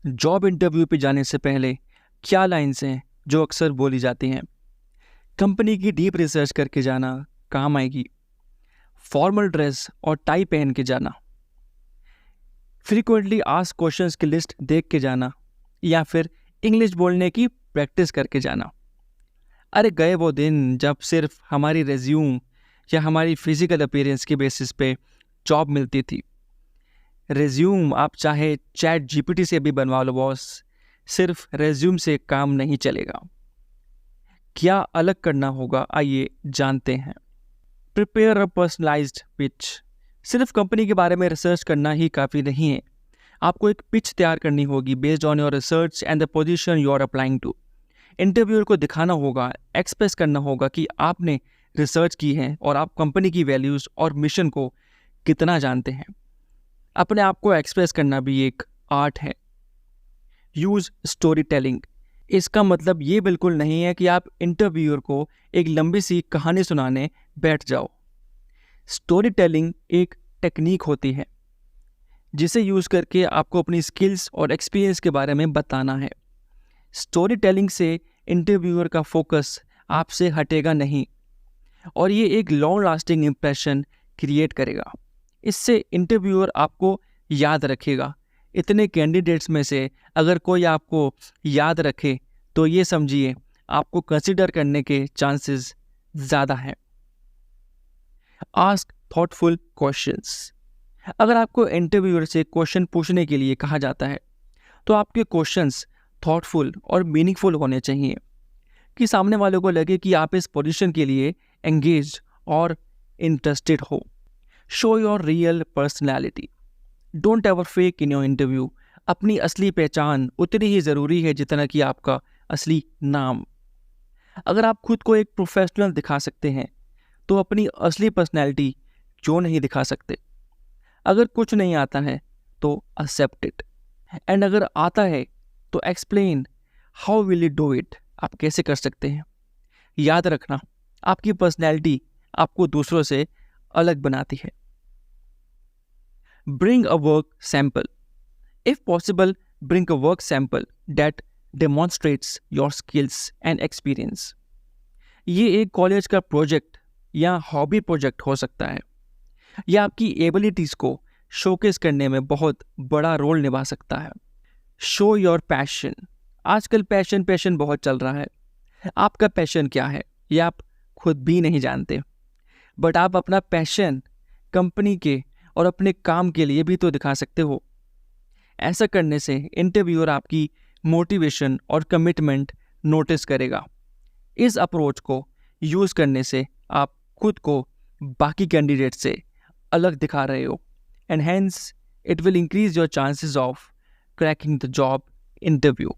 Job interview पे जाने से पहले क्या लाइन्स हैं जो अक्सर बोली जाती हैं? कंपनी की डीप रिसर्च करके जाना काम आएगी। फॉर्मल ड्रेस और टाई पहन के जाना। फ्रीक्वेंटली आस्क्ड क्वेश्चंस की लिस्ट देख के जाना, या फिर इंग्लिश बोलने की प्रैक्टिस करके जाना। अरे गए वो दिन जब सिर्फ हमारी रेज्यूम या हमारी फिजिकल अपीयरेंस के बेसिस पे जॉब मिलती थी। रेज्यूम आप चाहे चैट जीपीटी से भी बनवा लो बॉस, सिर्फ रेज्यूम से काम नहीं चलेगा। क्या अलग करना होगा, आइए जानते हैं। Prepare a personalised pitch. सिर्फ कंपनी के बारे में रिसर्च करना ही काफ़ी नहीं है, आपको एक पिच तैयार करनी होगी based on your research and the position you are applying to. Interviewer को दिखाना होगा, एक्सप्रेस करना होगा कि आपने रिसर्च की है और आप कंपनी की वैल्यूज़ और मिशन को कितना जानते हैं। अपने आप को एक्सप्रेस करना भी एक आर्ट है। Use story telling. इसका मतलब ये बिल्कुल नहीं है कि आप इंटरव्यूअर को एक लंबी सी कहानी सुनाने बैठ जाओ। स्टोरी टेलिंग एक टेक्निक होती है जिसे यूज़ करके आपको अपनी स्किल्स और एक्सपीरियंस के बारे में बताना है। स्टोरी टेलिंग से इंटरव्यूअर का फोकस आपसे हटेगा नहीं और ये एक लॉन्ग लास्टिंग इम्प्रेशन क्रिएट करेगा। इससे इंटरव्यूअर आपको याद रखेगा। इतने कैंडिडेट्स में से अगर कोई आपको याद रखे तो ये समझिए आपको कंसिडर करने के चांसेस ज़्यादा हैं। Ask thoughtful questions. अगर आपको इंटरव्यूअर से क्वेश्चन पूछने के लिए कहा जाता है तो आपके क्वेश्चंस थॉटफुल और मीनिंगफुल होने चाहिए कि सामने वालों को लगे कि आप इस पोजीशन के लिए एंगेज्ड और इंटरेस्टेड हो। Show your real personality. Don't ever fake in your interview. अपनी असली पहचान उतनी ही ज़रूरी है जितना कि आपका असली नाम। अगर आप खुद को एक प्रोफेशनल दिखा सकते हैं तो अपनी असली पर्सनैलिटी क्यों नहीं दिखा सकते। अगर कुछ नहीं आता है तो एक्सेप्ट इट, एंड अगर आता है तो explain how will you do it. आप कैसे कर सकते हैं। याद रखना, आपकी पर्सनैलिटी आपको दूसरों से अलग बनाती है। Bring a work sample. If possible, bring a work sample that demonstrates your skills and experience. ये एक कॉलेज का प्रोजेक्ट या हॉबी प्रोजेक्ट हो सकता है। यह आपकी एबिलिटीज़ को शोकेस करने में बहुत बड़ा रोल निभा सकता है। Show your passion. आजकल पैशन बहुत चल रहा है। आपका पैशन क्या है ये आप खुद भी नहीं जानते, बट आप अपना पैशन कंपनी के और अपने काम के लिए भी तो दिखा सकते हो। ऐसा करने से इंटरव्यूअर आपकी मोटिवेशन और कमिटमेंट नोटिस करेगा। इस अप्रोच को यूज़ करने से आप खुद को बाकी कैंडिडेट से अलग दिखा रहे हो, and hence it will increase your chances of cracking the job interview.